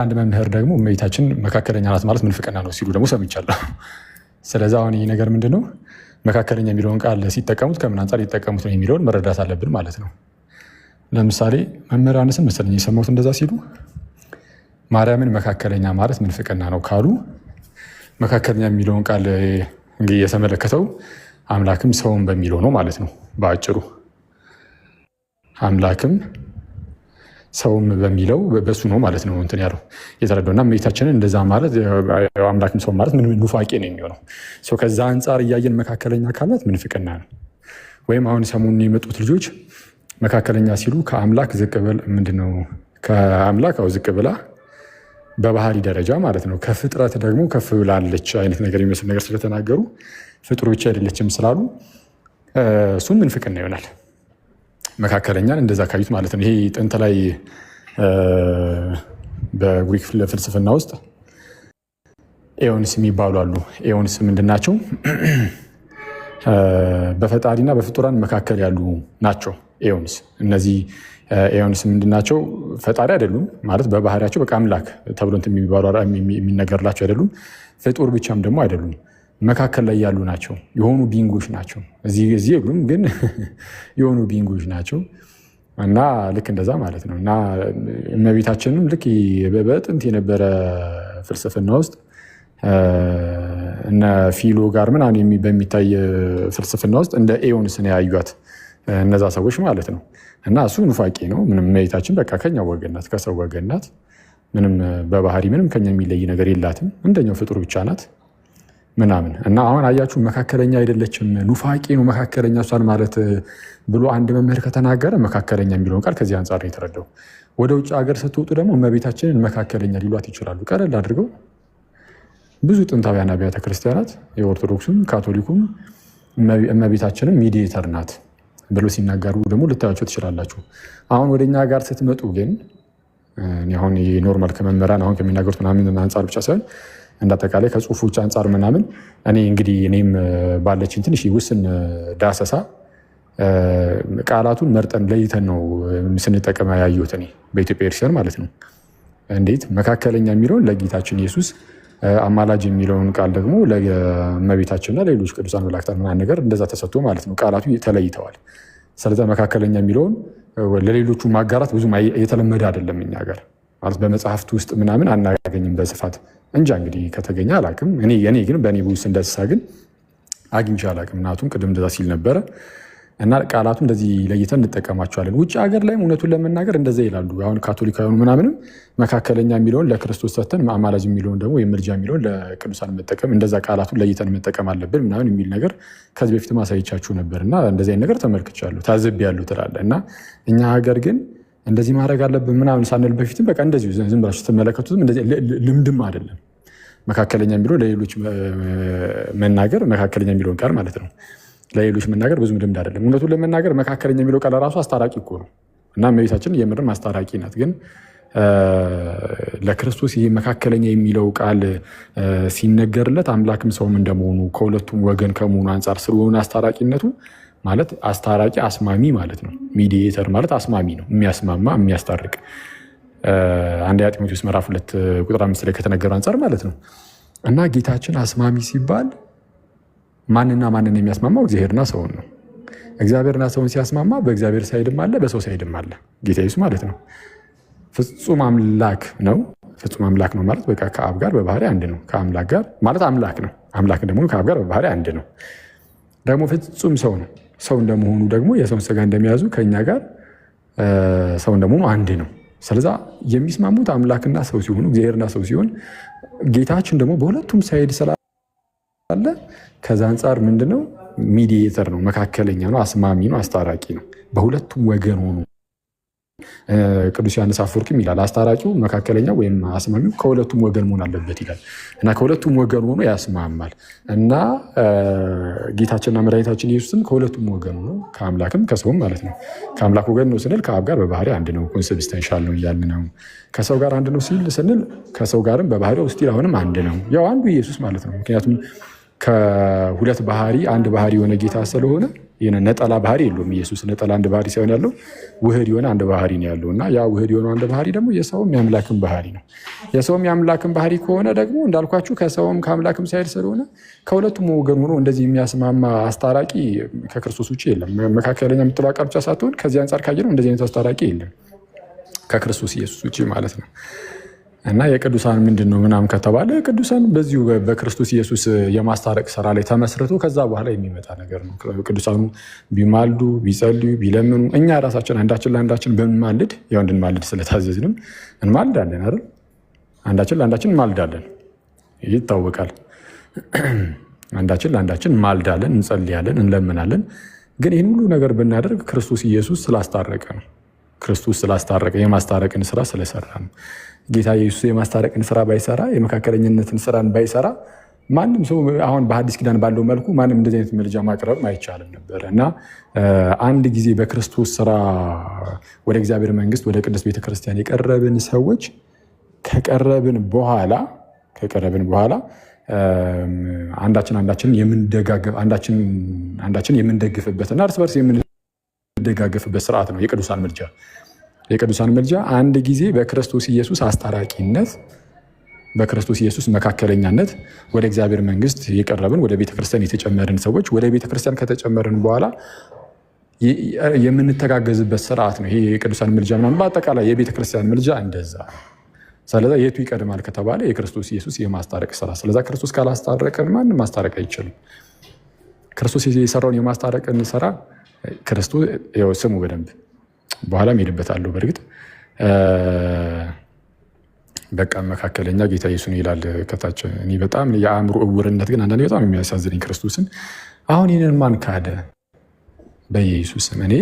አንድ መምህር ደግሞ እመቤታችን መካከለኛ ናት ማለት ምንፍቅና ነው ሲሉ ደግሞ ሰምቻለሁ። ስለዚህ አሁን ይህ ነገር ምንድን ነው? መካከለኛ የሚለውን ቃል ሲጠቀሙት ከምን አንጻር ሊጠቀሙት ነው የሚለውን መረዳት አለብን ማለት ነው። ለምሳሌ መምህር ዮሐንስን መሰለኝ የሰማሁት እንደዛ ሲሉ ማርያምን መካከለኛ ማለት ምንፍቅና ነው ካሉ መካከለኛ የሚለውን ቃል እንግዲህ የተመለከተው አምላክም ሰውም በሚለው ነው ማለት ነው። በአጭሩ አምላክም ሰውም በሚለው በሱ ነው ማለት ነው እንትን ያለው የተረዳው እና እመቤታችንን እንደዛ ማለት አምላክም ሰውም ማለት ምን ኑፋቄ ነው የሚሆነው። ከዛ አንጻር እያየን መካከለኛ ካላት ምንፍቅና ነው። ወይም አሁን ሰሞኑን የመጡት ልጆች መካከለኛ ሲሉ ከአምላክ ዝቅ ብል ምንድነው ከአምላክ ዝቅ ብላ በባህሪ ደረጃ ማለት ነው ከፍጥረት ደግሞ ከፍ ብላለች አይነት ነገር የሚመስል ነገር ስለተናገሩ ፍጡር ብቻ አይደለችም ስላሉ እሱም ምንፍቅና ይሆናል። መካከለኛን እንደዛ ካዩት ማለት ነው። ይሄ ጥንት ላይ በግሪክ ፍልስፍና ውስጥ ኤዮንስ የሚባሉ አሉ። ኤዮንስ ምንድናቸው? በፈጣሪና በፍጡራን መካከል ያሉ ናቸው። ኤዮንስ እነዚህ ኤዮንስ ምንድናቸው? ፈጣሪ አይደሉም ማለት በባህሪያቸው በቃ አምላክ ተብሎ የሚነገርላቸው አይደሉም። ፍጡር ብቻም ደግሞ አይደሉም። መካከል ላይ ያሉ ናቸው። የሆኑ ቢንጎች ናቸው። እዚህ የሉም ግን የሆኑ ቢንጎች ናቸው እና ልክ እንደዛ ማለት ነው። እና እመቤታችንም ልክ በጥንት የነበረ ፍልስፍና ውስጥ እነ ፊሎ ጋር ምናምን በሚታይ ፍልስፍና ውስጥ እንደ ኤዮንስ ነው ያዩት እነዛ ሰዎች ማለት ነው። እና እሱ ኑፋቄ ነው። ምንም እመቤታችን በቃ ከኛ ወገን ናት፣ ከሰው ወገን ናት። ምንም በባህሪ ምንም ከኛ የሚለይ ነገር የላትም። እንደኛው ፍጡር ብቻ ናት ምናምን እና አሁን አያችሁ መካከለኛ አይደለችም ኑፋቄ ነው መካከለኛ እሷን ማለት ብሎ አንድ መምህር ከተናገረ መካከለኛ የሚለውን ቃል ከዚህ አንጻር ነው የተረዳው። ወደ ውጭ ሀገር ስትወጡ ደግሞ እመቤታችንን መካከለኛ ሊሏት ይችላሉ ቀለል አድርገው። ብዙ ጥንታውያን አብያተ ክርስቲያናት የኦርቶዶክሱም ካቶሊኩም እመቤታችንም ሚዲዬተር ናት ብሎ ሲናገሩ ደግሞ ልታያቸው ትችላላችሁ። አሁን ወደኛ ጋር ስትመጡ ግን አሁን ኖርማል ከመምህራን አሁን ከሚናገሩት ምናምን አንጻር ብቻ ሳይሆን እንዳጠቃላይ ከጽሁፎች አንጻር ምናምን እኔም ባለችን ትንሽ ውስን ዳሰሳ ቃላቱን መርጠን ለይተን ነው ስንጠቀም ያየሁት እኔ በኢትዮጵያ ኤርሲያን ማለት ነው። እንዴት መካከለኛ የሚለውን ለጌታችን ኢየሱስ፣ አማላጅ የሚለውን ቃል ደግሞ ለእመቤታችንና ለሌሎች ቅዱሳን መላእክት ምናምን ነገር እንደዛ ተሰጥቶ ማለት ነው ቃላቱ ተለይተዋል። ስለዚህ መካከለኛ የሚለውን ለሌሎቹ ማጋራት ብዙም የተለመደ አይደለም እኛ ጋር ማለት በመጽሐፍት ውስጥ ምናምን አናገኝም በስፋት እንጃ እንግዲህ ከተገኘ አላቅም። እኔ ግን በእኔ ውስጥ እንደሳ ግን አግኝቼ አላቅም። እናቱም ቅድም እንደዛ ሲል ነበረ እና ቃላቱ እንደዚህ ለይተን እንጠቀማቸዋለን። ውጭ ሀገር ላይም እውነቱን ለመናገር እንደዛ ይላሉ። አሁን ካቶሊካውያኑ ምናምንም መካከለኛ የሚለውን ለክርስቶስ ሰተን አማላጅ የሚለውን ደግሞ የምልጃ የሚለውን ለቅዱሳን መጠቀም እንደዛ ቃላቱን ለይተን መጠቀም አለብን ምናምን የሚል ነገር ከዚህ በፊት ማሳየቻችሁ ነበር እና እንደዚህ አይነት ነገር ተመልክቻለሁ ታዝቤያለሁ ትላለህ እና እኛ ሀገር ግን እንደዚህ ማድረግ አለብን ምናምን ሳንል በፊትም በቃ እንደዚሁ ዝም ብላችሁ ስትመለከቱትም እንደዚህ ልምድም አይደለም። መካከለኛ የሚለው ለሌሎች መናገር መካከለኛ የሚለውን ቃል ማለት ነው ለሌሎች መናገር ብዙም ልምድ አይደለም። እውነቱን ለመናገር መካከለኛ የሚለው ቃል ራሱ አስታራቂ እኮ ነው እና እመቤታችን የምርም አስታራቂ ናት። ግን ለክርስቶስ ይሄ መካከለኛ የሚለው ቃል ሲነገርለት አምላክም ሰውም እንደመሆኑ ከሁለቱም ወገን ከመሆኑ አንጻር ስለሆነ አስታራቂነቱ ማለት አስታራቂ አስማሚ ማለት ነው። ሚዲዬተር ማለት አስማሚ ነው፣ የሚያስማማ የሚያስታርቅ። አንደኛ ጢሞቴዎስ ምዕራፍ 2 ቁጥር 5 ላይ ከተነገረው አንጻር ማለት ነው። እና ጌታችን አስማሚ ሲባል ማንና ማንን የሚያስማማው? እግዚአብሔርና ሰውን ነው። እግዚአብሔርና ሰውን ሲያስማማ በእግዚአብሔር ሳይድም አለ፣ በሰው ሳይድም አለ ጌታ ኢየሱስ ማለት ነው። ፍጹም አምላክ ነው። ፍጹም አምላክ ነው ማለት በቃ ከአብ ጋር በባህሪ አንድ ነው። ከአምላክ ጋር ማለት አምላክ ነው። አምላክ ደግሞ ከአብ ጋር በባህሪ አንድ ነው። ደግሞ ፍጹም ሰው ነው። ሰው እንደመሆኑ ደግሞ የሰውን ስጋ እንደሚያዙ ከኛ ጋር ሰው እንደመሆኑ አንድ ነው። ስለዛ የሚስማሙት አምላክና ሰው ሲሆኑ እግዚአብሔርና ሰው ሲሆን ጌታችን ደግሞ በሁለቱም ሳይድ ስላለ ከዛ አንጻር ምንድነው? ሚዲዬተር ነው፣ መካከለኛ ነው፣ አስማሚ ነው፣ አስታራቂ ነው። በሁለቱም ወገን ሆኑ። ቅዱስ ዮሐንስ አፈወርቅም ይላል አስታራቂው መካከለኛ ወይም አስማሚው ከሁለቱም ወገን መሆን አለበት ይላል እና ከሁለቱም ወገን ሆኖ ያስማማል እና ጌታችንና መድኃኒታችን ኢየሱስም ከሁለቱም ወገን ሆኖ ከአምላክም ከሰውም ማለት ነው። ከአምላክ ወገን ነው ስንል ከአብ ጋር በባህሪ አንድ ነው፣ ኮንሰብስታንሻል ነው እያልን ነው። ከሰው ጋር አንድ ነው ስንል ከሰው ጋርም በባህሪው ስቲል አሁንም አንድ ነው። ያው አንዱ ኢየሱስ ማለት ነው። ምክንያቱም ከሁለት ባህሪ አንድ ባህሪ የሆነ ጌታ ስለሆነ ነጠላ ባህሪ የለውም ኢየሱስ። ነጠላ አንድ ባህሪ ሳይሆን ያለው ውህድ የሆነ አንድ ባህሪ ነው ያለው እና ያ ውህድ የሆነ አንድ ባህሪ ደግሞ የሰውም የአምላክም ባህሪ ነው። የሰውም የአምላክም ባህሪ ከሆነ ደግሞ እንዳልኳችሁ ከሰውም ከአምላክም ሳይል ስለሆነ ከሁለቱም ወገን ሆኖ እንደዚህ የሚያስማማ አስታራቂ ከክርስቶስ ውጭ የለም። መካከለኛ የምትለው ቃል ብቻ ሳትሆን ከዚህ አንጻር ካየነው እንደዚህ አይነት አስታራቂ የለም ከክርስቶስ ኢየሱስ ውጭ ማለት ነው። እና የቅዱሳን ምንድን ነው ምናምን ከተባለ ቅዱሳን በዚሁ በክርስቶስ ኢየሱስ የማስታረቅ ስራ ላይ ተመስርቶ ከዛ በኋላ የሚመጣ ነገር ነው። ቅዱሳኑ ቢማልዱ ቢጸልዩ ቢለምኑ እኛ ራሳችን አንዳችን ለአንዳችን በምንማልድ ያው እንድንማልድ ስለታዘዝንም እንማልዳለን አይደል? አንዳችን ለአንዳችን እንማልዳለን፣ ይህ ይታወቃል። አንዳችን ለአንዳችን እንማልዳለን፣ እንጸልያለን፣ እንለምናለን። ግን ይህን ሁሉ ነገር ብናደርግ ክርስቶስ ኢየሱስ ስላስታረቀ ነው። ክርስቶስ ስላስታረቀ የማስታረቅን ስራ ስለሰራ ነው። ጌታ ኢየሱስ የማስታረቅን ስራ ባይሰራ የመካከለኝነትን ስራን ባይሰራ ማንም ሰው አሁን በሐዲስ ኪዳን ባለው መልኩ ማንም እንደዚህ አይነት ምልጃ ማቅረብ አይቻልም ነበር እና አንድ ጊዜ በክርስቶስ ስራ ወደ እግዚአብሔር መንግስት ወደ ቅድስት ቤተክርስቲያን የቀረብን ሰዎች ከቀረብን በኋላ አንዳችን የምንደግፍበትና እርስ በርስ የምንደጋገፍበት ስርዓት ነው የቅዱሳን ምልጃ። የቅዱሳን ምልጃ አንድ ጊዜ በክርስቶስ ኢየሱስ አስታራቂነት በክርስቶስ ኢየሱስ መካከለኛነት ወደ እግዚአብሔር መንግስት የቀረብን ወደ ቤተክርስቲያን የተጨመርን ሰዎች ወደ ቤተክርስቲያን ከተጨመርን በኋላ የምንተጋገዝበት ስርዓት ነው ይሄ የቅዱሳን ምልጃ ምናምን። በአጠቃላይ የቤተክርስቲያን ምልጃ እንደዛ። ስለዛ የቱ ይቀድማል ከተባለ የክርስቶስ ኢየሱስ የማስታረቅ ስራ። ስለዛ ክርስቶስ ካላስታረቀን ማንም ማስታረቅ አይችልም። ክርስቶስ የሰራውን የማስታረቅን ስራ ክርስቶስ ስሙ በደንብ በኋላ ሄድበታለሁ። በእርግጥ በቃ መካከለኛ ጌታ ኢየሱስ ነው ይላል ከታች። እኔ በጣም የአእምሮ እውርነት ግን አንዳንዴ በጣም የሚያሳዝነኝ ክርስቶስን አሁን ይህንን ማን ካደ? በኢየሱስ ስም እኔ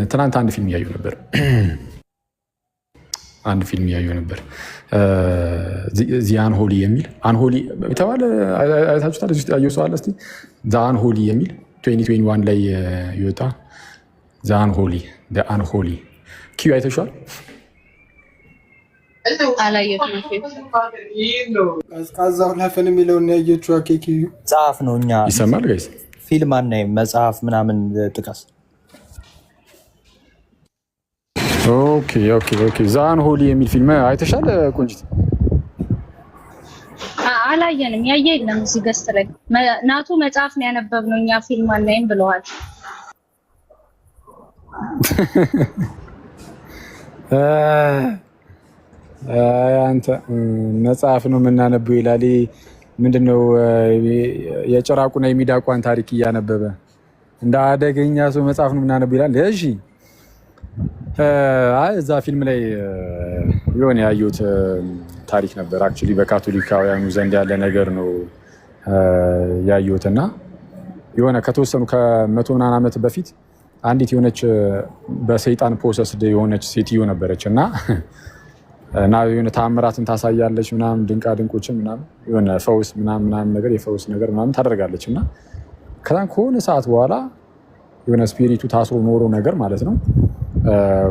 ትናንት አንድ ፊልም እያየሁ ነበር ዚ አንሆሊ የሚል አንሆሊ የተባለ አይታችሁታል? እዚህ ያየው ሰው አለ? እስኪ ዛ አንሆሊ የሚል 2021 ላይ ይወጣ ዛ አንሆሊ አንሆሊ ኪዩ አይተሽዋል? ቀዝቃዛው ላፈን የሚለውን ያየችው ኪዩ መጽሐፍ ነው። እኛ ይሰማል ጋይስ? ፊልም አናይም፣ መጽሐፍ ምናምን ጥቀስ። ኦኬ ዛ አንሆሊ የሚል ፊልም አይተሻል ቁንጅት? አላየንም። ያየ የለም እዚህ ገስት ላይ ናቱ መጽሐፍ ነው ያነበብነው እኛ ፊልም አናይም ብለዋል። አንተ መጽሐፍ ነው የምናነበው ይላል። ምንድነው የጭራቁና የሚዳቋን ታሪክ እያነበበ እንደ አደገኛ ሰው መጽሐፍ ነው የምናነበው ይላል። እሺ እዛ ፊልም ላይ የሆነ ያየሁት ታሪክ ነበር። አክቹዋሊ በካቶሊካውያኑ ዘንድ ያለ ነገር ነው ያየሁትና የሆነ ከተወሰኑ ከ100 ምናምን ዓመት በፊት አንዲት የሆነች በሰይጣን ፖሰስድ የሆነች ሴትዮ ነበረች እና የሆነ ተአምራትን ታሳያለች ምናምን ድንቃ ድንቆችን ምናምን የሆነ ፈውስ ምናምን ነገር የፈውስ ነገር ምናምን ታደርጋለች እና ከዛን ከሆነ ሰዓት በኋላ የሆነ ስፒሪቱ ታስሮ ኖሮ ነገር ማለት ነው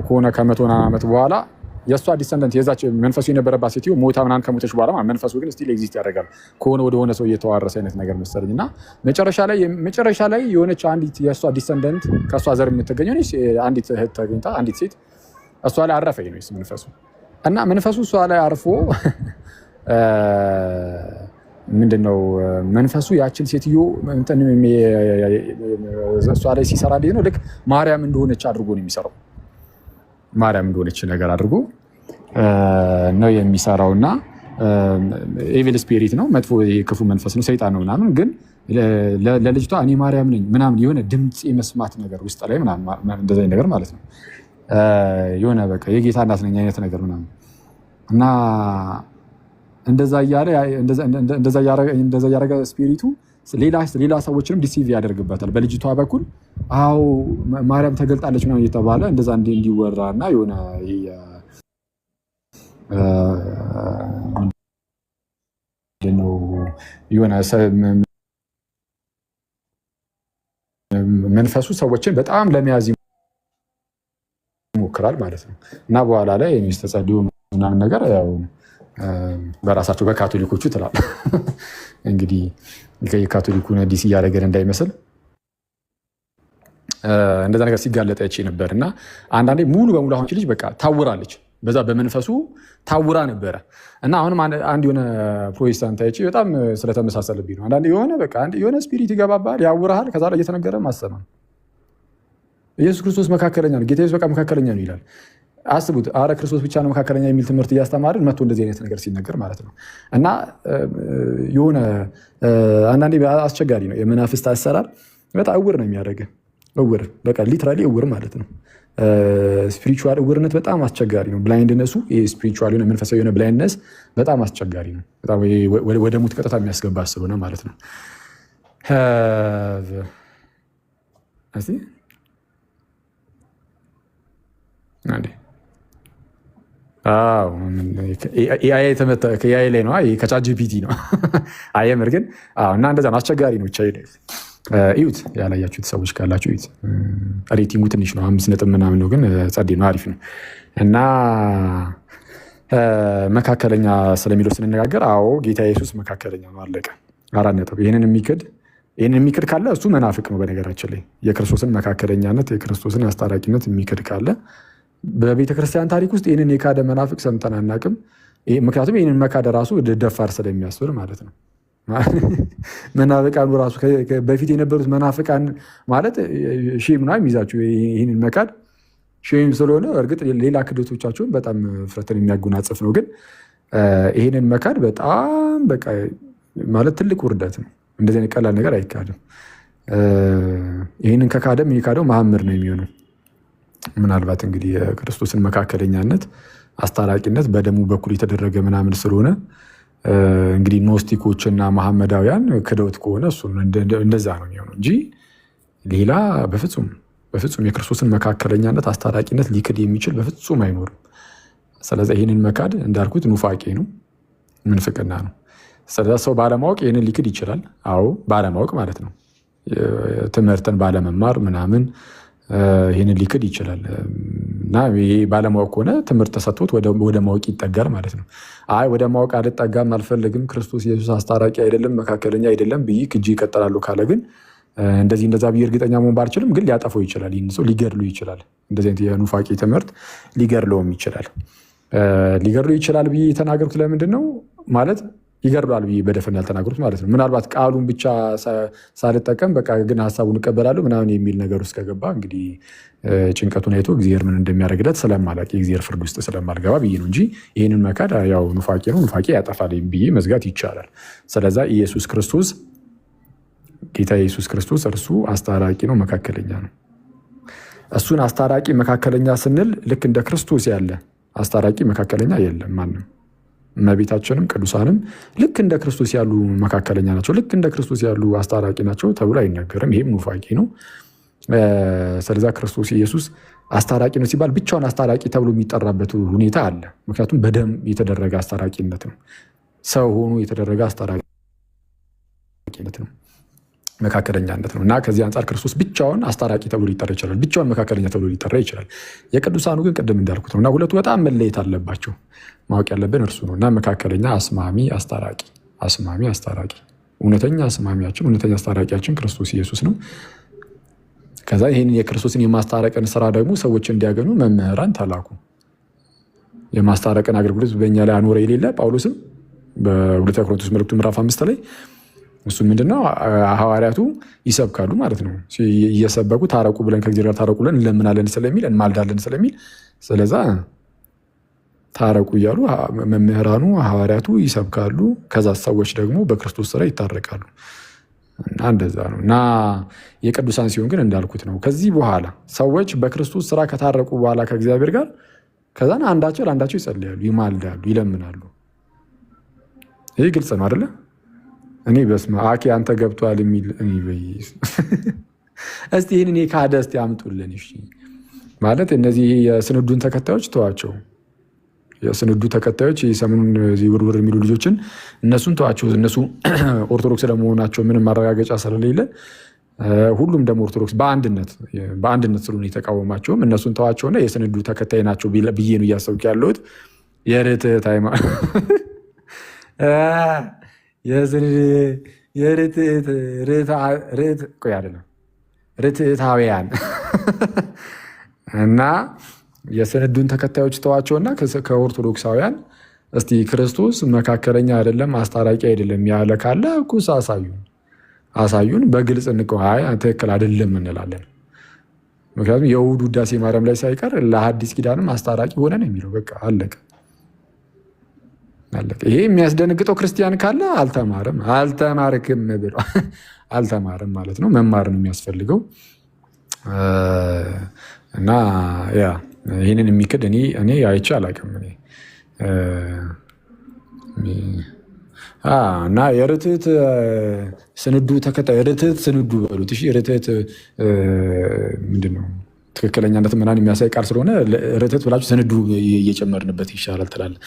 ከሆነ ከ100 ዓመት በኋላ የእሷ ዲሰንደንት የዛች መንፈሱ የነበረባት ሴትዮ ሞታ ምናምን ከሞተች በኋላ መንፈሱ ግን ስቲል ኤግዚስት ያደርጋል ከሆነ ወደሆነ ሰው እየተዋረሰ አይነት ነገር መሰለኝ እና መጨረሻ ላይ የሆነች አንዲት የእሷ ዲሰንደንት ከእሷ ዘር የምትገኘው አንዲት እህት ተገኝታ አንዲት ሴት እሷ ላይ አረፈ ነው መንፈሱ እና መንፈሱ እሷ ላይ አርፎ ምንድነው መንፈሱ ያችን ሴትዮ እሷ ላይ ሲሰራ ነው ልክ ማርያም እንደሆነች አድርጎ ነው የሚሰራው። ማርያም እንደሆነች ነገር አድርጎ ነው የሚሰራው እና ኤቪል ስፒሪት ነው፣ መጥፎ የክፉ መንፈስ ነው፣ ሰይጣን ነው ምናምን። ግን ለልጅቷ እኔ ማርያም ነኝ ምናምን የሆነ ድምፅ የመስማት ነገር ውስጥ ላይ ምናምን እንደዛ ነገር ማለት ነው የሆነ በቃ የጌታ እናት ነኝ አይነት ነገር ምናምን እና እንደዛ እያደረገ ስፒሪቱ ሌላ ሰዎችንም ዲሲቭ ያደርግበታል በልጅቷ በኩል። አዎ ማርያም ተገልጣለች ምናምን እየተባለ እንደዛ እንዲወራ እና የሆነ መንፈሱ ሰዎችን በጣም ለመያዝ ይሞክራል ማለት ነው እና በኋላ ላይ የሚስተጸልዩ ምናምን ነገር ያው በራሳቸው በካቶሊኮቹ ትላል እንግዲህ የካቶሊኩን ዲሲ እያደረገን እንዳይመስል እንደዛ ነገር ሲጋለጥ አይቼ ነበር። እና አንዳንዴ ሙሉ በሙሉ አሁን ልጅ በቃ ታውራለች፣ በዛ በመንፈሱ ታውራ ነበረ። እና አሁንም አንድ የሆነ ፕሮቴስታንት አይቼ በጣም ስለተመሳሰለብኝ ነው። አንዳንዴ የሆነ በቃ የሆነ ስፒሪት ይገባባል፣ ያውራሃል፣ ከዛ ላይ እየተነገረ ማሰማም ኢየሱስ ክርስቶስ መካከለኛ ነው፣ ጌታ ኢየሱስ በቃ መካከለኛ ነው ይላል። አስቡት፣ አረ ክርስቶስ ብቻ ነው መካከለኛ የሚል ትምህርት እያስተማርን መጥቶ እንደዚህ አይነት ነገር ሲነገር ማለት ነው። እና የሆነ አንዳንዴ አስቸጋሪ ነው የመናፍስት አሰራር፣ በጣም እውር ነው የሚያደርግ፣ እውር በቃ ሊትራሊ እውር ማለት ነው። ስፒሪቹዋል እውርነት በጣም አስቸጋሪ ነው። ብላይንድነሱ ስፒሪቹዋል የሆነ መንፈሳዊ የሆነ ብላይንድነስ በጣም አስቸጋሪ ነው። በጣም ወደ ሞት ቀጥታ የሚያስገባ ስለሆነ ማለት ነው። ኤአይ ላይ ነው፣ ከቻት ጂፒቲ ነው። አየምር ግን እና እንደዛ ነው፣ አስቸጋሪ ነው። ብቻ እዩት፣ ያላያችሁት ሰዎች ካላችሁ እዩት። ሬቲንጉ ትንሽ ነው፣ 5 ነጥብ ምናምን ነው፣ ግን ጸዴ ነው፣ አሪፍ ነው። እና መካከለኛ ስለሚለው ስንነጋገር፣ አዎ ጌታ ኢየሱስ መካከለኛ ነው፣ አለቀ። 4 ነጥብ። ይህንን የሚክድ ካለ እሱ መናፍቅ ነው። በነገራችን ላይ የክርስቶስን መካከለኛነት የክርስቶስን አስታራቂነት የሚክድ ካለ በቤተክርስቲያን ታሪክ ውስጥ ይህንን የካደ መናፍቅ ሰምተን አናውቅም። ምክንያቱም ይህንን መካደ ራሱ ደፋር ስለሚያስብል ማለት ነው። መናፍቃኑ ራሱ በፊት የነበሩት መናፍቃን ማለት ሼም ነው የሚይዛቸው። ይህንን መካድ ሼም ስለሆነ እርግጥ ሌላ ክደቶቻቸውን በጣም ፍረትን የሚያጎናጽፍ ነው። ግን ይህንን መካድ በጣም በቃ ማለት ትልቅ ውርደት ነው። እንደዚህ አይነት ቀላል ነገር አይካድም። ይህንን ከካደም የሚካደው መሐመድ ነው የሚሆነው። ምናልባት እንግዲህ የክርስቶስን መካከለኛነት አስታራቂነት በደሙ በኩል የተደረገ ምናምን ስለሆነ እንግዲህ ኖስቲኮችና መሐመዳውያን ክደውት ከሆነ እሱ እንደዛ ነው የሚሆነው እንጂ ሌላ በፍጹም የክርስቶስን መካከለኛነት አስታራቂነት ሊክድ የሚችል በፍጹም አይኖርም። ስለዚህ ይህንን መካድ እንዳልኩት ኑፋቄ ነው፣ ምንፍቅና ነው። ስለዚ ሰው ባለማወቅ ይህንን ሊክድ ይችላል። አዎ ባለማወቅ ማለት ነው። ትምህርትን ባለመማር ምናምን ይህንን ሊክድ ይችላል። እና ይሄ ባለማወቅ ከሆነ ትምህርት ተሰጥቶት ወደ ማወቅ ይጠጋል ማለት ነው። አይ ወደ ማወቅ አልጠጋም አልፈልግም፣ ክርስቶስ ኢየሱስ አስታራቂ አይደለም መካከለኛ አይደለም ብዬ ክጄ ይቀጥላሉ ካለ ግን እንደዛ ብዬ እርግጠኛ መሆን ባልችልም ግን ሊያጠፈው ይችላል። ይህን ሰው ሊገድሉ ይችላል። እንደዚህ አይነት የኑፋቄ ትምህርት ሊገድለውም ይችላል። ሊገድሉ ይችላል ብዬ የተናገሩት ለምንድን ነው ማለት ይገድሏል ብዬ በደፈን ያልተናገሩት ማለት ነው። ምናልባት ቃሉን ብቻ ሳልጠቀም በቃ ግን ሀሳቡን እቀበላለሁ ምናምን የሚል ነገር ውስጥ ከገባ እንግዲህ ጭንቀቱን አይቶ እግዚአብሔር ምን እንደሚያደርግለት ስለማላቅ የእግዚአብሔር ፍርድ ውስጥ ስለማልገባ ብዬ ነው እንጂ ይህንን መካድ ያው ኑፋቄ ነው፣ ኑፋቄ ያጠፋል ብዬ መዝጋት ይቻላል። ስለዛ ኢየሱስ ክርስቶስ ጌታ ኢየሱስ ክርስቶስ እርሱ አስታራቂ ነው፣ መካከለኛ ነው። እሱን አስታራቂ መካከለኛ ስንል ልክ እንደ ክርስቶስ ያለ አስታራቂ መካከለኛ የለም ማንም። እመቤታችንም ቅዱሳንም ልክ እንደ ክርስቶስ ያሉ መካከለኛ ናቸው፣ ልክ እንደ ክርስቶስ ያሉ አስታራቂ ናቸው ተብሎ አይነገርም። ይህም ኑፋቄ ነው። ስለዛ ክርስቶስ ኢየሱስ አስታራቂ ነው ሲባል ብቻውን አስታራቂ ተብሎ የሚጠራበት ሁኔታ አለ። ምክንያቱም በደም የተደረገ አስታራቂነት ነው፣ ሰው ሆኖ የተደረገ አስታራቂነት ነው፣ መካከለኛነት ነው። እና ከዚህ አንጻር ክርስቶስ ብቻውን አስታራቂ ተብሎ ሊጠራ ይችላል፣ ብቻውን መካከለኛ ተብሎ ሊጠራ ይችላል። የቅዱሳኑ ግን ቅድም እንዳልኩት ነው እና ሁለቱ በጣም መለየት አለባቸው። ማወቅ ያለብን እርሱ ነው እና መካከለኛ፣ አስማሚ፣ አስታራቂ፣ አስማሚ፣ አስታራቂ። እውነተኛ አስማሚያችን እውነተኛ አስታራቂያችን ክርስቶስ ኢየሱስ ነው። ከዛ ይህንን የክርስቶስን የማስታረቅን ስራ ደግሞ ሰዎች እንዲያገኙ መምህራን ተላኩ። የማስታረቅን አገልግሎት በእኛ ላይ አኖረ የሌለ ጳውሎስም በሁለተኛ ቆሮንቶስ መልእክቱ ምዕራፍ 5 ላይ እሱን ምንድነው ሐዋርያቱ ይሰብካሉ ማለት ነው። እየሰበኩ ታረቁ ብለን ከእግዚአብሔር ጋር ታረቁ ብለን እንለምናለን ስለሚል እንማልዳለን ስለሚል ስለዛ ታረቁ እያሉ መምህራኑ ሐዋርያቱ ይሰብካሉ። ከዛ ሰዎች ደግሞ በክርስቶስ ስራ ይታረቃሉ። እና እንደዛ ነው። እና የቅዱሳን ሲሆን ግን እንዳልኩት ነው። ከዚህ በኋላ ሰዎች በክርስቶስ ስራ ከታረቁ በኋላ ከእግዚአብሔር ጋር ከዛን አንዳቸው ለአንዳቸው ይጸልያሉ፣ ይማልዳሉ፣ ይለምናሉ። ይህ ግልጽ ነው አይደለ? እኔ በስመ አኬ አንተ ገብቷል የሚል እኔ በይስ እስቲ ይህንን የካደ እስቲ አምጡልን። እሺ ማለት እነዚህ የስንዱን ተከታዮች ተዋቸው። የስንዱ ተከታዮች የሰሙን ውርውር የሚሉ ልጆችን እነሱን ተዋቸው። እነሱ ኦርቶዶክስ ለመሆናቸው ምንም ማረጋገጫ ስለሌለ ሁሉም ደግሞ ኦርቶዶክስ በአንድነት ስለሆነ የተቃወማቸውም እነሱን ተዋቸውና የስንዱ ተከታይ ናቸው ብዬ ነው እያሰብክ ያለሁት። የርትዕት ሃይማኖት ቆይ አይደለም ርትዕታውያን እና የስንዱን ተከታዮች ተዋቸውና ከኦርቶዶክሳውያን እስቲ ክርስቶስ መካከለኛ አይደለም አስታራቂ አይደለም ያለ ካለ ኩስ አሳዩን። በግልጽ እንቀዋይ ትክክል አይደለም እንላለን። ምክንያቱም የእሑድ ውዳሴ ማርያም ላይ ሳይቀር ለሐዲስ ኪዳንም አስታራቂ ሆነ ነው የሚለው። በቃ አለቀ። ይሄ የሚያስደነግጠው ክርስቲያን ካለ አልተማርክም ብሎ አልተማርም ማለት ነው። መማር ነው የሚያስፈልገው። እና ያ ይህንን የሚክድ እኔ አይቼ አላውቅም። እና የርትዕት ስንዱ ተከታይ ርትዕት ስንዱ በሉት። እሺ ርትዕት ምንድን ነው? ትክክለኛነት ምናምን የሚያሳይ ቃል ስለሆነ ርትዕት ብላችሁ ስንዱ እየጨመርንበት ይሻላል ትላለህ።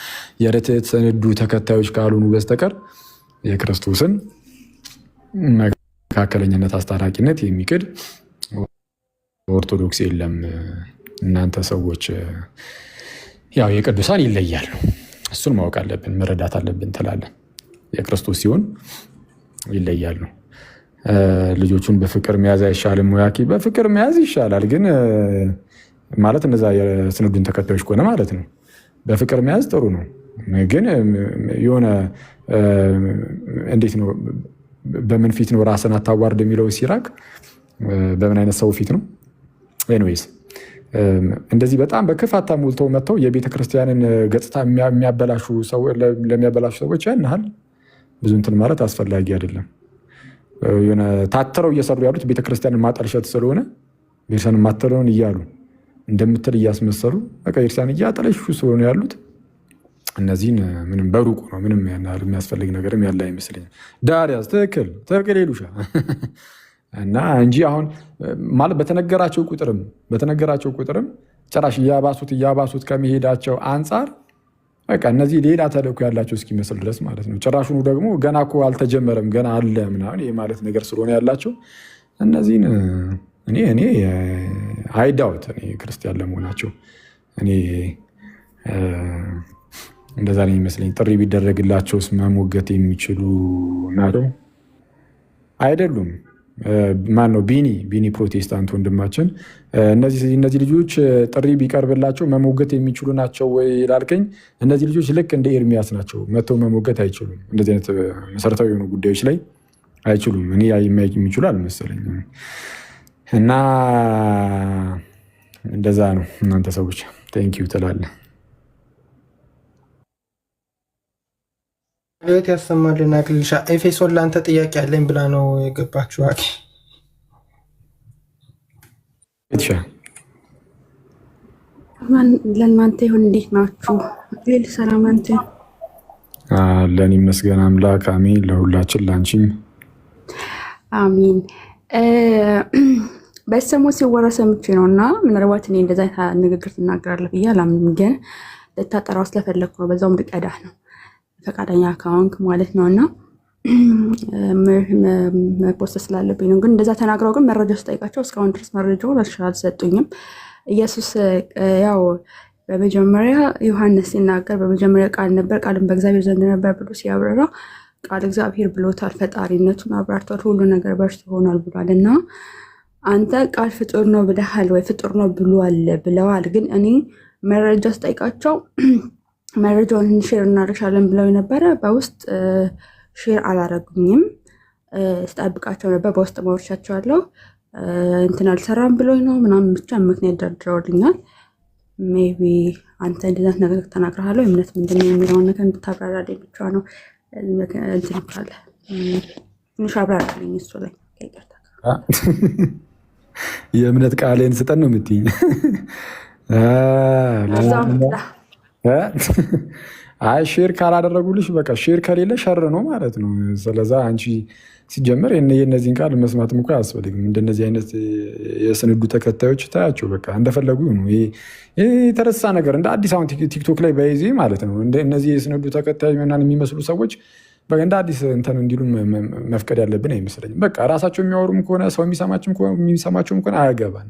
የርትዕት ስንዱ ተከታዮች ካልሆኑ በስተቀር የክርስቶስን መካከለኛነት አስታራቂነት የሚክድ ኦርቶዶክስ የለም። እናንተ ሰዎች ያው የቅዱሳን ይለያሉ፣ እሱን ማወቅ አለብን መረዳት አለብን ትላለን። የክርስቶስ ሲሆን ይለያሉ። ልጆቹን በፍቅር መያዝ አይሻልም? ሙያኪ በፍቅር መያዝ ይሻላል፣ ግን ማለት እነዛ የስንዱን ተከታዮች ከሆነ ማለት ነው። በፍቅር መያዝ ጥሩ ነው፣ ግን የሆነ እንዴት ነው? በምን ፊት ነው ራስን አታዋርድ የሚለው ሲራቅ በምን አይነት ሰው ፊት ነው? ኤኒዌይስ እንደዚህ በጣም በክፋት ተሞልተው መጥተው የቤተ ክርስቲያንን ገጽታ ለሚያበላሹ ሰዎች ያን ያህል ብዙ እንትን ማለት አስፈላጊ አይደለም። የሆነ ታትረው እየሰሩ ያሉት ቤተክርስቲያንን ማጠልሸት ስለሆነ ቤተክርስቲያንን ማተለውን እያሉ እንደምትል እያስመሰሉ በቃ ቤተክርስቲያን እያጠለሹ ስለሆነ ያሉት እነዚህን ምንም በሩቁ ነው። ምንም የሚያስፈልግ ነገርም ያለ አይመስለኝም። ዳሪያስ ትክክል ይሉሻ እና እንጂ አሁን ማለት በተነገራቸው ቁጥርም ጭራሽ እያባሱት ከመሄዳቸው አንጻር በቃ እነዚህ ሌላ ተልእኮ ያላቸው እስኪመስል ድረስ ማለት ነው። ጭራሹኑ ደግሞ ገና እኮ አልተጀመረም ገና አለ ምናምን ይህ ማለት ነገር ስለሆነ ያላቸው እነዚህን እኔ አይዳውት እኔ ክርስቲያን ለመሆናቸው እኔ እንደዛ ነው የሚመስለኝ። ጥሪ ቢደረግላቸውስ መሞገት የሚችሉ ናቸው አይደሉም? ማን ነው? ቢኒ ፕሮቴስታንት ወንድማችን እነዚህ ልጆች ጥሪ ቢቀርብላቸው መሞገት የሚችሉ ናቸው ወይ ላልከኝ፣ እነዚህ ልጆች ልክ እንደ ኤርሚያስ ናቸው። መተው መሞገት አይችሉም። እንደዚህ አይነት መሰረታዊ የሆኑ ጉዳዮች ላይ አይችሉም። እኔ የሚችሉ አልመሰለኝም። እና እንደዛ ነው። እናንተ ሰዎች ቴንኪው ትላለህ። ሌት ያሰማልን አክሊልሻ። ኤፌሶን ለአንተ ጥያቄ አለኝ ብላ ነው የገባችው። ለእናንተ ይሁን። እንዴት ናችሁ? ሌል ሰላም አንተ ለእኔ ይመስገን አምላክ። አሜን። ለሁላችን ለአንቺም አሜን። በሰሞ ሲወራ ሰምቼ ነው እና ምናልባት እኔ እንደዛ ንግግር ትናገራለህ ብዬ አላምንም፣ ግን ልታጠራው ስለፈለግኩ ነው። በዛውም ልቀዳህ ነው ፈቃደኛ ከሆንክ ማለት ነው። እና መፖስት ስላለብኝ ነው። ግን እንደዛ ተናግረው ግን መረጃ ስጠይቃቸው እስካሁን ድረስ መረጃው አልሰጡኝም። ኢየሱስ ያው በመጀመሪያ ዮሐንስ ሲናገር በመጀመሪያ ቃል ነበር፣ ቃልም በእግዚአብሔር ዘንድ ነበር ብሎ ሲያብራራ ቃል እግዚአብሔር ብሎታል። ፈጣሪነቱን አብራርቷል። ሁሉ ነገር በእርሱ ሆኗል ብሏል። እና አንተ ቃል ፍጡር ነው ብለሃል ወይ ፍጡር ነው ብለዋል። ግን እኔ መረጃ ስጠይቃቸው መረጃውን ሼር እናደርሻለን ብለው የነበረ በውስጥ ሼር አላረጉኝም። ስጠብቃቸው ነበር። በውስጥ ማውርቻቸዋለሁ እንትን አልሰራም ብሎኝ ነው ምናምን ብቻ ምክንያት ደርድረውልኛል። ሜይ ቢ አንተ እንደዛት ነገር ተናግረሃለሁ እምነት ምንድን ነው የሚለውን ነገር እንድታብራራልኝ ብቻ ነው። እንትን ካለ ትንሽ አብራራልኝ እሱ ላይ ይቅርታ። የእምነት ቃሌን ስጠን ነው የምትይኝ? አይ ሼር ካላደረጉልሽ በቃ ሼር ከሌለ ሸር ነው ማለት ነው። ስለዛ አንቺ ሲጀመር የእነዚህን ቃል መስማትም እኮ አያስፈልግም። እንደነዚህ አይነት የስንዱ ተከታዮች ታያቸው በቃ እንደፈለጉ ነው። የተረሳ ነገር እንደ አዲስ አሁን ቲክቶክ ላይ በይዜ ማለት ነው እነዚህ የስንዱ ተከታዮች ምናምን የሚመስሉ ሰዎች እንደ አዲስ እንትን እንዲሉ መፍቀድ ያለብን አይመስለኝም። በቃ ራሳቸው የሚያወሩም ከሆነ ሰው የሚሰማቸውም ከሆነ አያገባን፣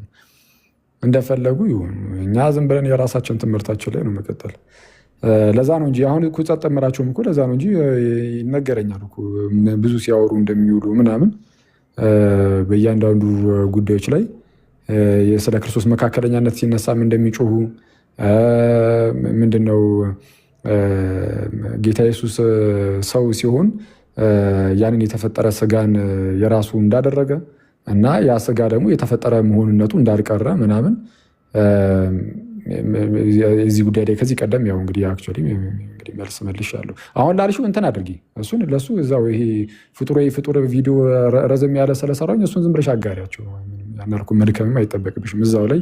እንደፈለጉ ይሁኑ። እኛ ዝም ብለን የራሳችን ትምህርታቸው ላይ ነው መቀጠል። ለዛ ነው እንጂ አሁን እኮ ጸጥ እምራቸውም እኮ ለዛ ነው እንጂ ይነገረኛል እኮ ብዙ ሲያወሩ እንደሚውሉ ምናምን በእያንዳንዱ ጉዳዮች ላይ ስለ ክርስቶስ መካከለኛነት ሲነሳም እንደሚጮሁ ምንድነው ጌታ ኢየሱስ ሰው ሲሆን ያንን የተፈጠረ ስጋን የራሱ እንዳደረገ እና ያ ስጋ ደግሞ የተፈጠረ መሆንነቱ እንዳልቀረ ምናምን እዚህ ጉዳይ ላይ ከዚህ ቀደም ያው እንግዲህ አክቹዋሊ እንግዲህ መልስ መልሻለሁ። አሁን ላልሽው እንትን አድርጊ እሱን ለሱ እዛው ይሄ ፍጡር ቪዲዮ ረዘም ያለ ስለሰራኝ እሱን ዝም ብለሽ አጋሪያቸው ያናልኩ መልከምም አይጠበቅብሽም። እዛው ላይ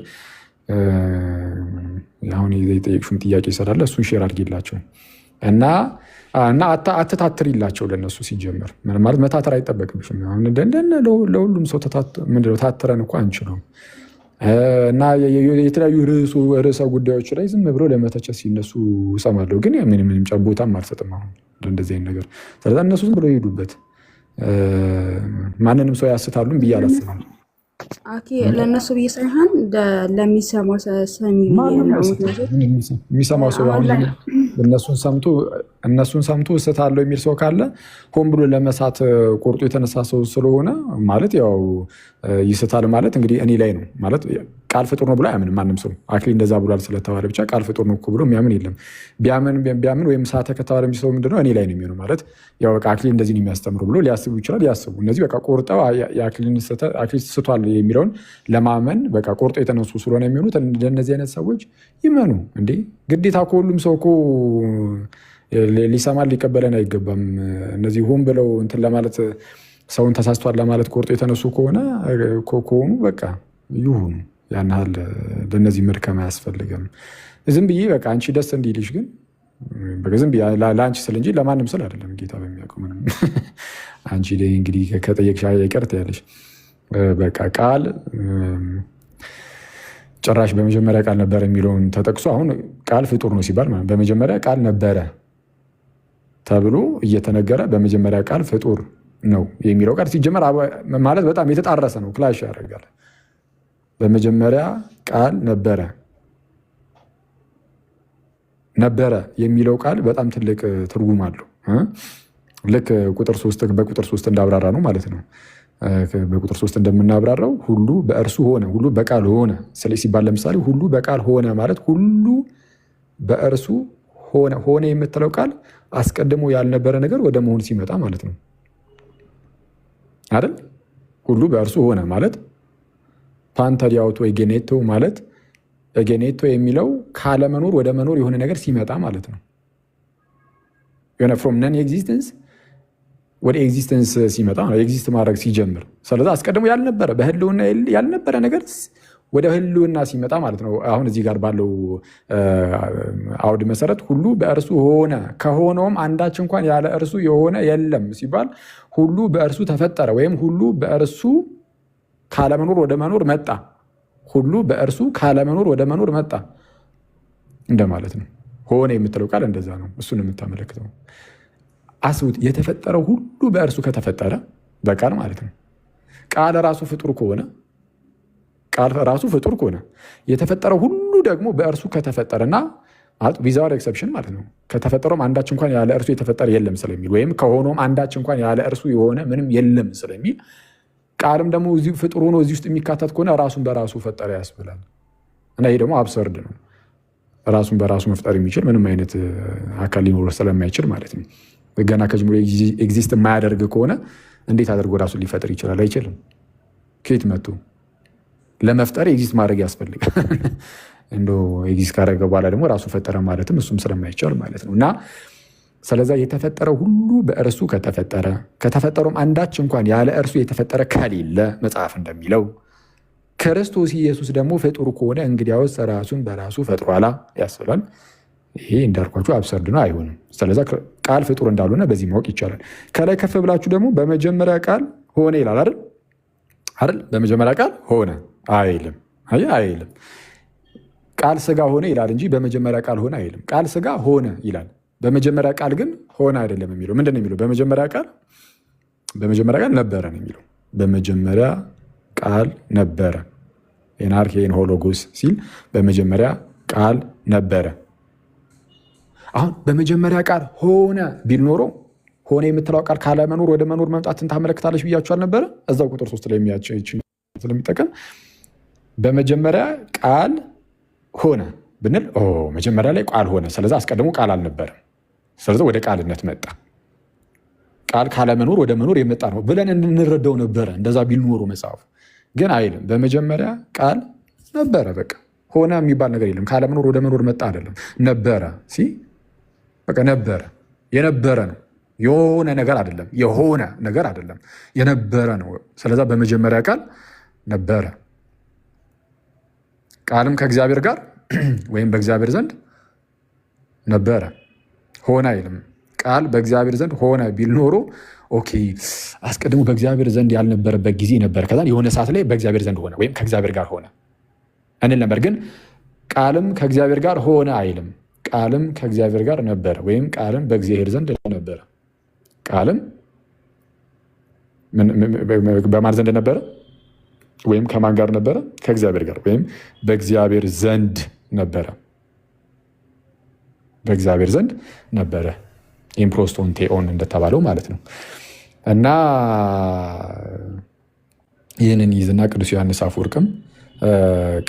አሁን የጠየቅሽም ጥያቄ ይሰራል እሱን ሼር አድርጊላቸው እና አትታትሪላቸው ለነሱ ሲጀመር ማለት መታተር አይጠበቅብሽም። አሁን ለሁሉም ሰው ታትረን እኮ አንችለውም እና የተለያዩ ርዕሰ ጉዳዮች ላይ ዝም ብሎ ለመተቸት ሲነሱ እሰማለሁ፣ ግን ምንም ቦታም አልሰጥም አሁን እንደዚህ አይነት ነገር። ስለዛ እነሱ ዝም ብሎ ይሄዱበት፣ ማንንም ሰው ያስታሉም ብዬ አላስብም። ለእነሱ ብዬ ሳይሆን ለሚሰማው ሰሚ የሚሰማው ሰው እነሱን ሰምቶ እስታለሁ የሚል ሰው ካለ ሆን ብሎ ለመሳት ቆርጦ የተነሳ ሰው ስለሆነ ማለት ያው ይስታል ማለት እንግዲህ እኔ ላይ ነው ማለት ቃል ፍጡር ነው ብሎ አያምንም ማንም ሰው። አክሊል እንደዛ ብሏል ስለተባለ ብቻ ቃል ፍጡር ነው እኮ ብሎ የሚያምን የለም። ቢያምን ወይም ሳተ ከተባለ የሚሰው ምንድነው እኔ ላይ ነው የሚሆነው ማለት ያው በቃ አክሊል እንደዚህ ነው የሚያስተምሩ ብሎ ሊያስቡ ይችላል። ያስቡ እነዚህ በቃ ቆርጠው አክሊል ስቷል የሚለውን ለማመን በቃ ቆርጦ የተነሱ ስለሆነ የሚሆኑት እንደነዚህ አይነት ሰዎች ይመኑ እንዴ። ግዴታ ከሁሉም ሰው እኮ ሊሰማል ሊቀበለን አይገባም። እነዚህ ሆን ብለው እንትን ለማለት ሰውን ተሳስቷል ለማለት ቆርጦ የተነሱ ከሆኑ በቃ ይሁኑ። ያን ያህል ለእነዚህ መድከም አያስፈልግም። ዝም ብዬ በቃ አንቺ ደስ እንዲልሽ ግን ዝም ብዬ ለአንቺ ስል እንጂ ለማንም ስል አይደለም። ጌታ በሚያውቀው ምንም አንቺ እንግዲህ ከጠየቅሽ አይቀርት ያለሽ በቃ ቃል ጭራሽ በመጀመሪያ ቃል ነበረ የሚለውን ተጠቅሶ አሁን ቃል ፍጡር ነው ሲባል በመጀመሪያ ቃል ነበረ ተብሎ እየተነገረ በመጀመሪያ ቃል ፍጡር ነው የሚለው ቃል ሲጀመር ማለት በጣም የተጣረሰ ነው፣ ክላሽ ያደርጋል። በመጀመሪያ ቃል ነበረ የሚለው ቃል በጣም ትልቅ ትርጉም አለው። ልክ በቁጥር 3 እንዳብራራ ነው ማለት ነው። በቁጥር 3 እንደምናብራራው ሁሉ በእርሱ ሆነ፣ ሁሉ በቃል ሆነ ሲባል ለምሳሌ ሁሉ በቃል ሆነ ማለት ሁሉ በእርሱ ሆነ የምትለው ቃል አስቀድሞ ያልነበረ ነገር ወደ መሆን ሲመጣ ማለት ነው አይደል? ሁሉ በእርሱ ሆነ ማለት ፓንተሪያውቶ ኤጌኔቶ ማለት ኤጌኔቶ የሚለው ካለመኖር ወደ መኖር የሆነ ነገር ሲመጣ ማለት ነው። የሆነ ፍሮም ነን ኤግዚስተንስ ወደ ኤግዚስተንስ ሲመጣ ኤግዚስት ማድረግ ሲጀምር። ስለዚህ አስቀድሞ ያልነበረ በህልውና ያልነበረ ነገር ወደ ህልውና ሲመጣ ማለት ነው። አሁን እዚህ ጋር ባለው አውድ መሰረት ሁሉ በእርሱ ሆነ፣ ከሆነውም አንዳች እንኳን ያለ እርሱ የሆነ የለም ሲባል ሁሉ በእርሱ ተፈጠረ ወይም ሁሉ በእርሱ ካለመኖር ወደ መኖር መጣ። ሁሉ በእርሱ ካለመኖር ወደ መኖር መጣ እንደማለት ነው። ሆነ የምትለው ቃል እንደዛ ነው። እሱን የምታመለክተው አስቡት። የተፈጠረው ሁሉ በእርሱ ከተፈጠረ በቃል ማለት ነው። ቃል ራሱ ፍጡር ከሆነ የተፈጠረው ሁሉ ደግሞ በእርሱ ከተፈጠረና ዊዛውት ኤክሰፕሽን ማለት ነው። ከተፈጠረውም አንዳች እንኳን ያለ እርሱ የተፈጠረ የለም ስለሚል ወይም ከሆነውም አንዳች እንኳን ያለ እርሱ የሆነ ምንም የለም ስለሚል ቃልም ደግሞ ፍጡር ሆኖ እዚህ ውስጥ የሚካተት ከሆነ ራሱን በራሱ ፈጠረ ያስብላል። እና ይሄ ደግሞ አብሰርድ ነው። ራሱን በራሱ መፍጠር የሚችል ምንም አይነት አካል ሊኖር ስለማይችል ማለት ነው። ገና ከጅምሮ ኤግዚስት የማያደርግ ከሆነ እንዴት አድርጎ ራሱን ሊፈጥር ይችላል? አይችልም። ከየት መጥቶ ለመፍጠር ኤግዚስት ማድረግ ያስፈልጋል። እንደው ኤግዚስት ካደረገ በኋላ ደግሞ ራሱ ፈጠረ ማለትም እሱም ስለማይቻል ማለት ነው። እና ስለዛ የተፈጠረው ሁሉ በእርሱ ከተፈጠረውም አንዳች እንኳን ያለ እርሱ የተፈጠረ ከሌለ መጽሐፍ እንደሚለው ክርስቶስ ኢየሱስ ደግሞ ፍጡር ከሆነ እንግዲያውስ ራሱን በራሱ ፈጥሯላ ያስብላል። ይሄ እንዳልኳችሁ አብሰርድ ነው፣ አይሆንም። ስለዛ ቃል ፍጡር እንዳልሆነ በዚህ ማወቅ ይቻላል። ከላይ ከፍ ብላችሁ ደግሞ በመጀመሪያ ቃል ሆነ ይላል አይደል? በመጀመሪያ ቃል ሆነ አይልም። ቃል ስጋ ሆነ ይላል እንጂ በመጀመሪያ ቃል ሆነ አይልም። ቃል ስጋ ሆነ ይላል። በመጀመሪያ ቃል ግን ሆነ አይደለም የሚለው። ምንድን ነው የሚለው? በመጀመሪያ ቃል ነበረ ነው የሚለው። በመጀመሪያ ቃል ነበረ ኤናርኬን ሆሎጎስ ሲል በመጀመሪያ ቃል ነበረ። አሁን በመጀመሪያ ቃል ሆነ ቢል ኖሮ ሆነ የምትለው ቃል ካለመኖር ወደ መኖር መምጣትን ታመለክታለች ብያችሁ አልነበረ? እዛው ቁጥር 3 ላይ የሚያቸው ስለሚጠቀም በመጀመሪያ ቃል ሆነ ብንል መጀመሪያ ላይ ቃል ሆነ፣ ስለዚህ አስቀድሞ ቃል አልነበረም፣ ስለዚህ ወደ ቃልነት መጣ። ቃል ካለመኖር ወደ መኖር የመጣ ነው ብለን እንረዳው ነበረ። እንደዛ ቢል ኖሮ መጽሐፉ ግን አይልም። በመጀመሪያ ቃል ነበረ። በቃ ሆነ የሚባል ነገር የለም። ካለመኖር ወደ መኖር መጣ አይደለም። ነበረ በቃ ነበረ፣ የነበረ ነው። የሆነ ነገር አይደለም፣ የሆነ ነገር አይደለም፣ የነበረ ነው። ስለዛ በመጀመሪያ ቃል ነበረ። ቃልም ከእግዚአብሔር ጋር ወይም በእግዚአብሔር ዘንድ ነበረ። ሆነ አይልም። ቃል በእግዚአብሔር ዘንድ ሆነ ቢል ኖሮ ኦኬ፣ አስቀድሞ በእግዚአብሔር ዘንድ ያልነበረበት ጊዜ ነበር፣ ከዛ የሆነ ሰዓት ላይ በእግዚአብሔር ዘንድ ሆነ ወይም ከእግዚአብሔር ጋር ሆነ እንል ነበር። ግን ቃልም ከእግዚአብሔር ጋር ሆነ አይልም። ቃልም ከእግዚአብሔር ጋር ነበረ ወይም ቃልም በእግዚአብሔር ዘንድ ነበረ። ቃልም በማን ዘንድ ነበረ ወይም ከማን ጋር ነበረ? ከእግዚአብሔር ጋር ወይም በእግዚአብሔር ዘንድ ነበረ። በእግዚአብሔር ዘንድ ነበረ። ኢምፕሮስቶን ቴኦን እንደተባለው ማለት ነው። እና ይህንን ይዝና ቅዱስ ዮሐንስ አፈወርቅም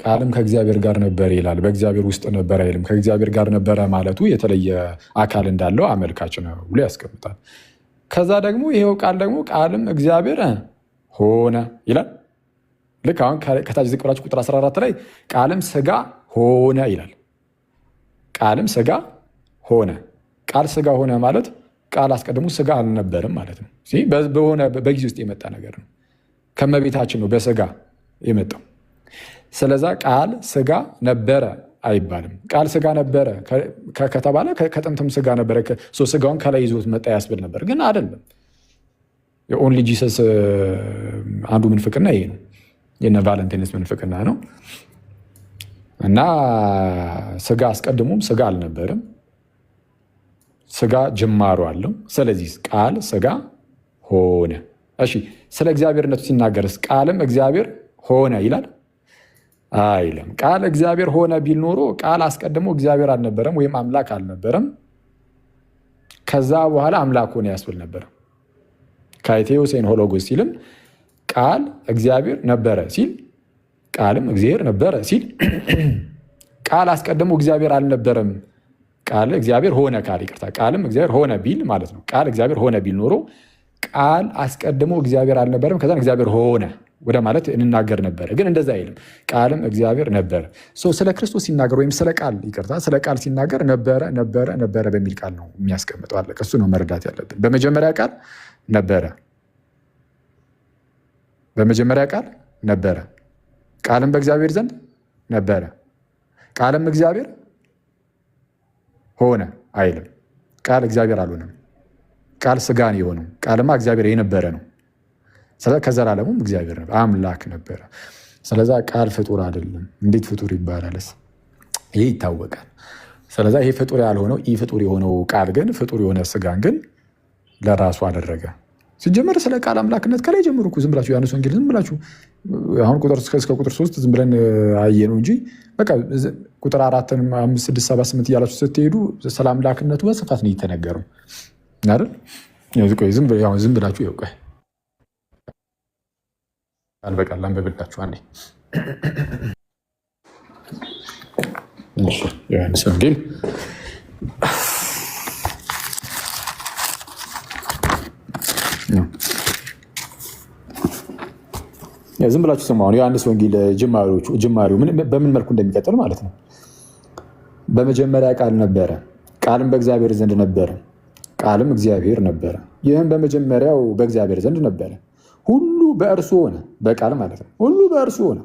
ቃልም ከእግዚአብሔር ጋር ነበረ ይላል። በእግዚአብሔር ውስጥ ነበረ አይልም። ከእግዚአብሔር ጋር ነበረ ማለቱ የተለየ አካል እንዳለው አመልካች ነው ብሎ ያስቀምጣል። ከዛ ደግሞ ይሄው ቃል ደግሞ ቃልም እግዚአብሔር ሆነ ይላል። ልክ አሁን ከታች ዝቅ ብላችሁ ቁጥር 14 ላይ ቃልም ስጋ ሆነ ይላል። ቃልም ስጋ ሆነ። ቃል ስጋ ሆነ ማለት ቃል አስቀድሞ ስጋ አልነበርም ማለት ነው። በሆነ በጊዜ ውስጥ የመጣ ነገር ነው። ከመቤታችን ነው በስጋ የመጣው። ስለዛ ቃል ስጋ ነበረ አይባልም። ቃል ስጋ ነበረ ከተባለ ከጥንትም ስጋ ነበረ፣ ስጋውን ከላይ ይዞት መጣ ያስብል ነበር። ግን አይደለም። የኦንሊ ጂሰስ አንዱ ምንፍቅና ይሄ ነው። የነ ቫለንቲንስ ምንፍቅና ነው። እና ስጋ አስቀድሞም ስጋ አልነበረም። ስጋ ጅማሮ አለው። ስለዚህ ቃል ስጋ ሆነ። እሺ፣ ስለ እግዚአብሔርነቱ ሲናገርስ ቃልም እግዚአብሔር ሆነ ይላል አይልም። ቃል እግዚአብሔር ሆነ ቢል ኖሮ ቃል አስቀድሞ እግዚአብሔር አልነበረም ወይም አምላክ አልነበረም፣ ከዛ በኋላ አምላክ ሆነ ያስብል ነበር። ካይቴዎሴን ሆሎጎስ ሲልም ቃል እግዚአብሔር ነበረ ሲል ቃልም እግዚአብሔር ነበረ ሲል ቃል አስቀድሞ እግዚአብሔር አልነበረም፣ ቃል እግዚአብሔር ሆነ ካል ይቅርታ፣ ቃልም እግዚአብሔር ሆነ ቢል ማለት ነው። ቃል እግዚአብሔር ሆነ ቢል ኖሮ ቃል አስቀድሞ እግዚአብሔር አልነበረም፣ ከዛ እግዚአብሔር ሆነ ወደ ማለት እንናገር ነበረ። ግን እንደዛ አይልም። ቃልም እግዚአብሔር ነበረ። ስለ ክርስቶስ ሲናገር ወይም ስለ ቃል ይቅርታ፣ ስለ ቃል ሲናገር ነበረ ነበረ ነበረ በሚል ቃል ነው የሚያስቀምጠው። አለ እሱ ነው መረዳት ያለብን። በመጀመሪያ ቃል ነበረ፣ በመጀመሪያ ቃል ነበረ፣ ቃልም በእግዚአብሔር ዘንድ ነበረ፣ ቃልም እግዚአብሔር ሆነ አይልም። ቃል እግዚአብሔር አልሆነም። ቃል ስጋን የሆነው ቃልማ እግዚአብሔር የነበረ ነው። ከዘላለሙም እግዚአብሔር ነበር፣ አምላክ ነበረ። ስለዛ ቃል ፍጡር አይደለም። እንዴት ፍጡር ይባላልስ? ይህ ይታወቃል። ስለዛ ይሄ ፍጡር ያልሆነው ይህ ፍጡር የሆነው ቃል ግን ፍጡር የሆነ ስጋን ግን ለራሱ አደረገ። ሲጀመር ስለ ቃል አምላክነት ከላይ ጀምሮ ዝም ብላችሁ ዮሐንስ ወንጌል ዝም ብላችሁ አሁን እስከ ቁጥር 3 ዝም ብለን አየ ነው እንጂ በቃ ቁጥር 4 5 6 7 8 እያላችሁ ስትሄዱ ስለ አምላክነቱ በስፋት ነው የተነገረው አይደል? ዝም ብላችሁ ይውቃ ቃል በቃል አንብብላችሁ አንዴ ዮሐንስ ወንጌል ዝም ብላችሁ ስሙ። አሁን ዮሐንስ ወንጌል ጅማሬው በምን መልኩ እንደሚቀጥል ማለት ነው። በመጀመሪያ ቃል ነበረ፣ ቃልም በእግዚአብሔር ዘንድ ነበረ፣ ቃልም እግዚአብሔር ነበረ። ይህም በመጀመሪያው በእግዚአብሔር ዘንድ ነበረ። ሁሉ በእርሱ ሆነ፣ በቃል ማለት ነው። ሁሉ በእርሱ ሆነ፣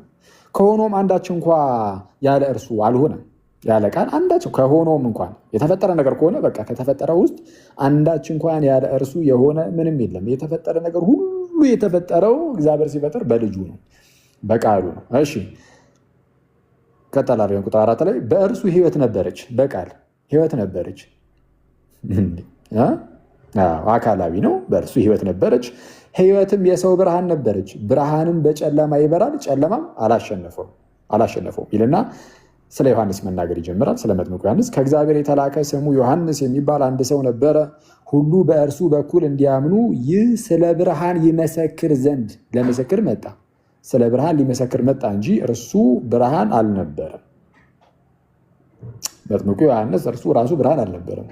ከሆኖም አንዳች እንኳ ያለ እርሱ አልሆነም። ያለ ቃል አንዳች ከሆኖም እንኳን የተፈጠረ ነገር ከሆነ በቃ ከተፈጠረ ውስጥ አንዳች እንኳን ያለ እርሱ የሆነ ምንም የለም። የተፈጠረ ነገር ሁሉ የተፈጠረው እግዚአብሔር ሲፈጥር በልጁ ነው፣ በቃሉ ነው። እሺ ቀጠላ ቁጥር 4 ላይ በእርሱ ሕይወት ነበረች፣ በቃል ሕይወት ነበረች። አካላዊ ነው። በእርሱ ሕይወት ነበረች፣ ሕይወትም የሰው ብርሃን ነበረች። ብርሃንም በጨለማ ይበራል፣ ጨለማም አላሸነፈው ይልና ስለ ዮሐንስ መናገር ይጀምራል። ስለ መጥምቁ ዮሐንስ ከእግዚአብሔር የተላከ ስሙ ዮሐንስ የሚባል አንድ ሰው ነበረ። ሁሉ በእርሱ በኩል እንዲያምኑ ይህ ስለ ብርሃን ይመሰክር ዘንድ ለምስክር መጣ። ስለ ብርሃን ሊመሰክር መጣ እንጂ እርሱ ብርሃን አልነበረም። መጥምቁ ዮሐንስ እርሱ ራሱ ብርሃን አልነበረም።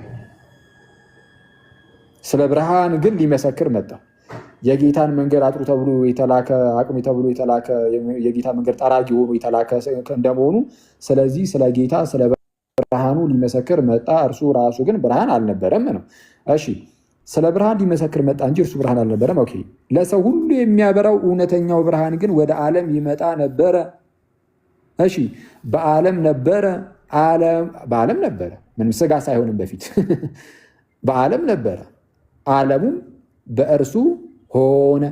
ስለ ብርሃን ግን ሊመሰክር መጣ። የጌታን መንገድ አጥሩ ተብሎ የተላከ አቅሚ ተብሎ የተላከ የጌታ መንገድ ጠራጊ ሆኖ የተላከ እንደመሆኑ ስለዚህ ስለ ጌታ ስለ ብርሃኑ ሊመሰክር መጣ። እርሱ ራሱ ግን ብርሃን አልነበረም ነው። እሺ ስለ ብርሃን ሊመሰክር መጣ እንጂ እርሱ ብርሃን አልነበረም። ኦኬ ለሰው ሁሉ የሚያበራው እውነተኛው ብርሃን ግን ወደ ዓለም ይመጣ ነበረ። እሺ በዓለም ነበረ፣ በዓለም ነበረ፣ ምንም ስጋ ሳይሆንም በፊት በዓለም ነበረ፣ ዓለሙም በእርሱ ሆነ።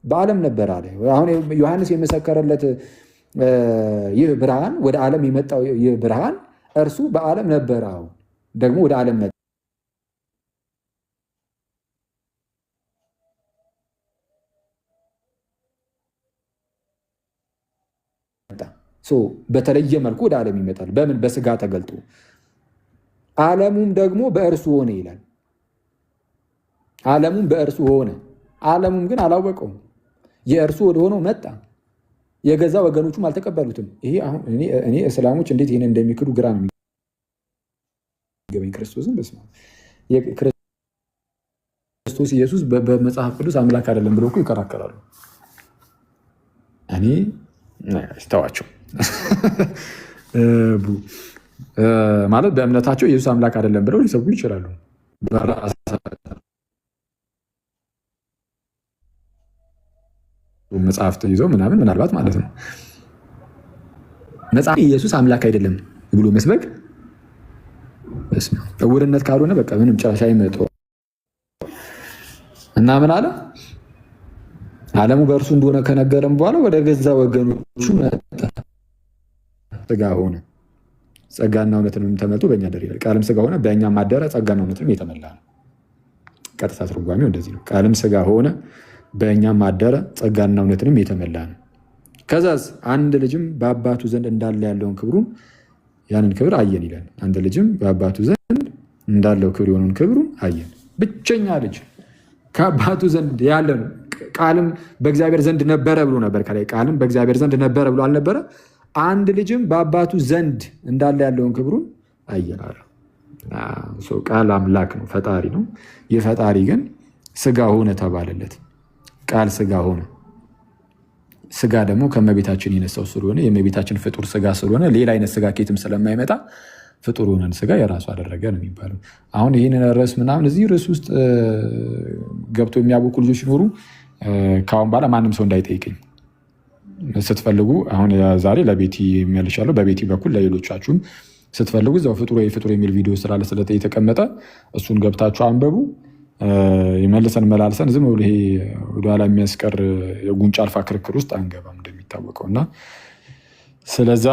በዓለም ነበር አለ። አሁን ዮሐንስ የመሰከረለት ይህ ብርሃን ወደ ዓለም የመጣው ይህ ብርሃን እርሱ በዓለም ነበረ፣ አሁን ደግሞ ወደ ዓለም መጣ። በተለየ መልኩ ወደ ዓለም ይመጣል። በምን? በስጋ ተገልጦ። ዓለሙም ደግሞ በእርሱ ሆነ ይላል። ዓለሙም በእርሱ ሆነ፣ ዓለሙም ግን አላወቀውም። የእርሱ ወደ ሆነው መጣ፣ የገዛ ወገኖቹም አልተቀበሉትም። ይሄ አሁን እኔ እስላሞች እንዴት ይሄን እንደሚክዱ ግራ ነው የሚገባኝ። ክርስቶስን በስመ አብ ክርስቶስ ኢየሱስ በመጽሐፍ ቅዱስ አምላክ አይደለም ብለው እኮ ይከራከራሉ። እኔ ተዋቸው ማለት በእምነታቸው ኢየሱስ አምላክ አይደለም ብለው ሊሰቡ ይችላሉ። መጽሐፍት ይዘው ምናምን ምናልባት ማለት ነው። መጽሐፍ ኢየሱስ አምላክ አይደለም ብሎ መስበክ እውርነት ካልሆነ በቃ ምንም ጭራሽ አይመጣው እና ምን አለ? ዓለሙ በእርሱ እንደሆነ ከነገረም በኋላ ወደ ገዛ ወገኖቹ መጣ፣ ሥጋ ሆነ፣ ጸጋና እውነትንም ተመልቶ በእኛ አደረ ይላል። ቃልም ሥጋ ሆነ በእኛም አደረ፣ ጸጋና እውነትንም የተመላ ነው። ቀጥታ ትርጓሜው እንደዚህ ነው። ቃልም ሥጋ ሆነ በእኛም አደረ፣ ጸጋና እውነትንም የተመላ ነው። ከዛስ አንድ ልጅም በአባቱ ዘንድ እንዳለ ያለውን ክብሩን ያንን ክብር አየን ይላል። አንድ ልጅም በአባቱ ዘንድ እንዳለው ክብር የሆነውን ክብሩን አየን። ብቸኛ ልጅ ከአባቱ ዘንድ ያለ ነው። ቃልም በእግዚአብሔር ዘንድ ነበረ ብሎ ነበር። ከላይ ቃልም በእግዚአብሔር ዘንድ ነበረ ብሎ አልነበረ? አንድ ልጅም በአባቱ ዘንድ እንዳለ ያለውን ክብሩን አየን አለ። ቃል አምላክ ነው፣ ፈጣሪ ነው። የፈጣሪ ግን ሥጋ ሆነ ተባለለት። ቃል ሥጋ ሆነ። ሥጋ ደግሞ ከእመቤታችን የነሳው ስለሆነ የእመቤታችን ፍጡር ሥጋ ስለሆነ ሌላ አይነት ሥጋ ኬትም ስለማይመጣ ፍጡር ሆነን ሥጋ የራሱ አደረገ ነው የሚባለው። አሁን ይህንን ርዕስ ምናምን እዚህ ርዕስ ውስጥ ገብቶ የሚያውቁ ልጆች ሲኖሩ ከአሁን በኋላ ማንም ሰው እንዳይጠይቀኝ ስትፈልጉ፣ አሁን ዛሬ ለቤቲ መልሻለሁ። በቤቲ በኩል ለሌሎቻችሁም ስትፈልጉ እዛው ፍጡር የሚል ቪዲዮ ስላለ የተቀመጠ እሱን ገብታችሁ አንበቡ። የመልሰን መላልሰን ዝም ብሎ ይሄ ወደኋላ የሚያስቀር የጉንጫ አልፋ ክርክር ውስጥ አንገባም እንደሚታወቀው እና ስለዛ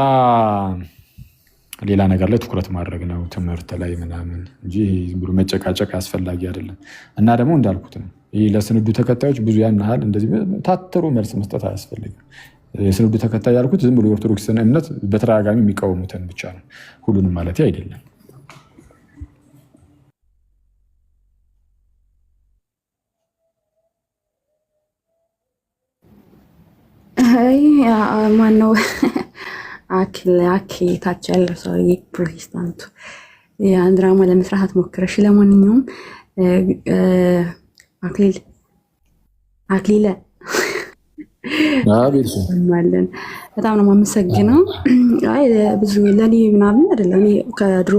ሌላ ነገር ላይ ትኩረት ማድረግ ነው ትምህርት ላይ ምናምን እንጂ ዝም ብሎ መጨቃጨቅ አስፈላጊ አይደለም። እና ደግሞ እንዳልኩት ነው ይህ ለስንዱ ተከታዮች ብዙ ያን ያህል እንደዚህ ታትሮ መልስ መስጠት አያስፈልግም። የስንዱ ተከታይ ያልኩት ዝም ብሎ የኦርቶዶክስን እምነት በተደጋጋሚ የሚቃወሙትን ብቻ ነው፣ ሁሉንም ማለት አይደለም። ማነው አኪ ታች ያለው ሰውዬ ፕሮቴስታንቱ ያን ድራማ ለመስራት አትሞክረሽ። ለማንኛውም አክሊለ ማለን በጣም ነው የማመሰግነው። አይ ብዙ ለኔ ምናምን አይደለም፣ እኔ ከድሮ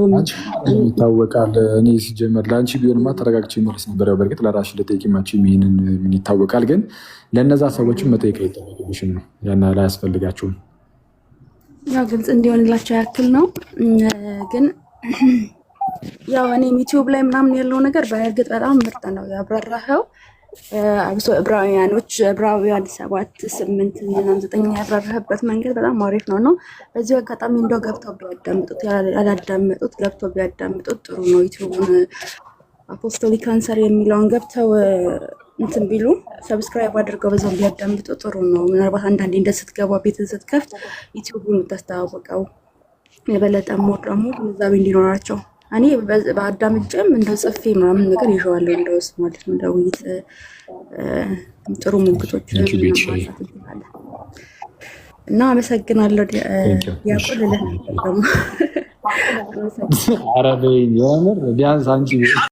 ይታወቃል። እኔ ሲጀመር ለአንቺ ቢሆንማ ተረጋግቼ መልስ ነበር። በእርግጥ ለራስሽ ልጠይቂማችሁ ይሄንን ምን ይታወቃል፣ ግን ለነዛ ሰዎችም መጠየቅ አይጠበቅብሽም ነው። ያን አያስፈልጋችሁም። ያው ግልጽ እንዲሆንላቸው ያክል ነው። ግን ያው እኔም ዩቲዩብ ላይ ምናምን ያለው ነገር በእርግጥ በጣም ምርጥ ነው ያብራራኸው። አብሶ ዕብራውያን 7:8 9 ያብራራህበት መንገድ በጣም አሪፍ ነው ነው። በዚህ አጋጣሚ እንደው ገብተው ቢያዳምጡት ያላዳመጡት ገብተው ቢያዳምጡት ጥሩ ነው። ዩቲዩብን አፖስቶሊክ ካንሰር የሚለውን ገብተው እንትን ቢሉ ሰብስክራይብ አድርገው በዛው ቢያዳምጡ ጥሩ ነው። ምናልባት አንዳንዴ እንደ ስትገባ ቤትን ስትከፍት ዩቲዩብን ተስተዋወቀው የበለጠ ሞር ደግሞ ግንዛቤ እንዲኖራቸው እኔ በአዳምጬም እንደው ጽፌ ምናምን ነገር ይዤዋለሁ እንደውስ ማለት ነው። እንደ ውይይት ጥሩ ሙግቶች እና አመሰግናለሁ። ያቆልልህ ደግሞ ኧረ በይኝ የምር ቢያንስ አንቺ